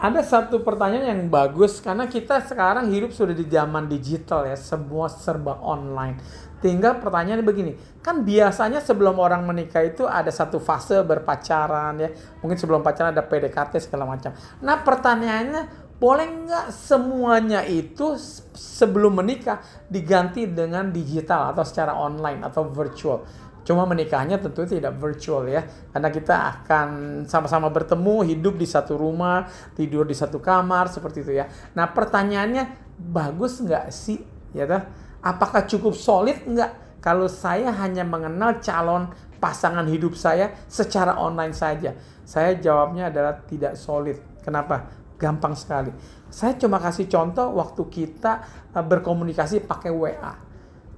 Ada satu pertanyaan yang bagus karena kita sekarang hidup sudah di zaman digital ya, semua serba online. Tinggal pertanyaannya begini, kan biasanya sebelum orang menikah itu ada satu fase berpacaran ya, mungkin sebelum pacaran ada PDKT segala macam. Nah pertanyaannya, boleh nggak semuanya itu sebelum menikah diganti dengan digital atau secara online atau virtual? Cuma menikahnya tentu tidak virtual ya, karena kita akan sama-sama bertemu, hidup di satu rumah, tidur di satu kamar, seperti itu ya. Nah pertanyaannya, bagus nggak sih? Ya toh? Apakah cukup solid nggak kalau saya hanya mengenal calon pasangan hidup saya secara online saja? Saya jawabnya adalah tidak solid. Kenapa? Gampang sekali. Saya cuma kasih contoh waktu kita berkomunikasi pakai WA.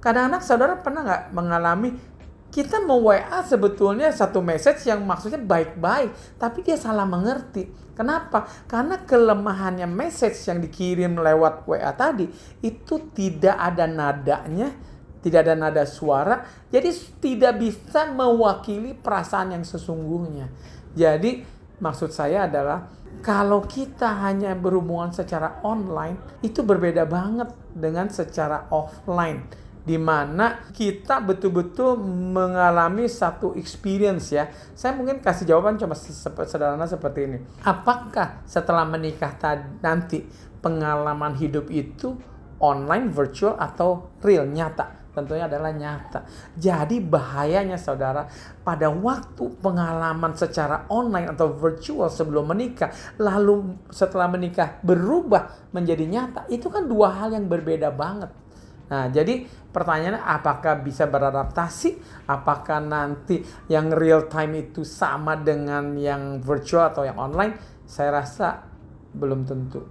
Kadang-kadang saudara pernah nggak mengalami kita mau WA sebetulnya satu message yang maksudnya baik-baik, tapi dia salah mengerti. Kenapa? Karena kelemahannya message yang dikirim lewat WA tadi itu tidak ada nadanya, tidak ada nada suara, jadi tidak bisa mewakili perasaan yang sesungguhnya. Jadi maksud saya adalah kalau kita hanya berhubungan secara online itu berbeda banget dengan secara offline, di mana kita betul-betul mengalami satu experience ya. Saya mungkin kasih jawaban cuma sederhana seperti ini. Apakah setelah menikah nanti pengalaman hidup itu online, virtual, atau real, nyata? Tentunya adalah nyata. Jadi bahayanya saudara, pada waktu pengalaman secara online atau virtual sebelum menikah, lalu setelah menikah berubah menjadi nyata, itu kan dua hal yang berbeda banget. Nah, jadi pertanyaannya apakah bisa beradaptasi? Apakah nanti yang real time itu sama dengan yang virtual atau yang online? Saya rasa belum tentu,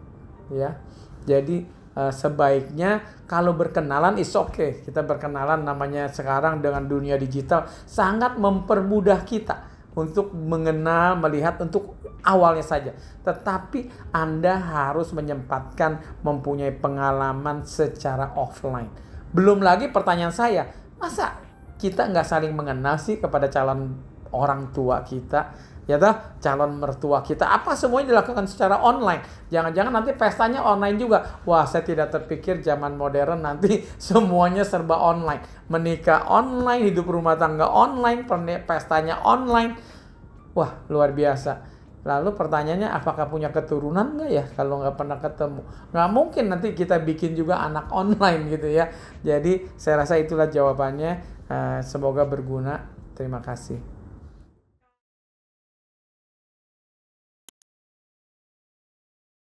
ya. Jadi sebaiknya kalau berkenalan is okay. Kita berkenalan, namanya sekarang dengan dunia digital sangat mempermudah kita untuk mengenal, melihat untuk awalnya saja. Tetapi Anda harus menyempatkan mempunyai pengalaman secara offline. Belum lagi pertanyaan saya, masa kita nggak saling mengenal sih kepada calon orang tua kita? Ya toh, calon mertua kita, apa semuanya dilakukan secara online? Jangan-jangan nanti pestanya online juga. Wah, saya tidak terpikir zaman modern nanti semuanya serba online. Menikah online, hidup rumah tangga online, pestanya online. Wah, luar biasa. Lalu pertanyaannya, apakah punya keturunan nggak ya kalau nggak pernah ketemu? Nggak mungkin nanti kita bikin juga anak online gitu ya. Jadi saya rasa itulah jawabannya. Semoga berguna. Terima kasih.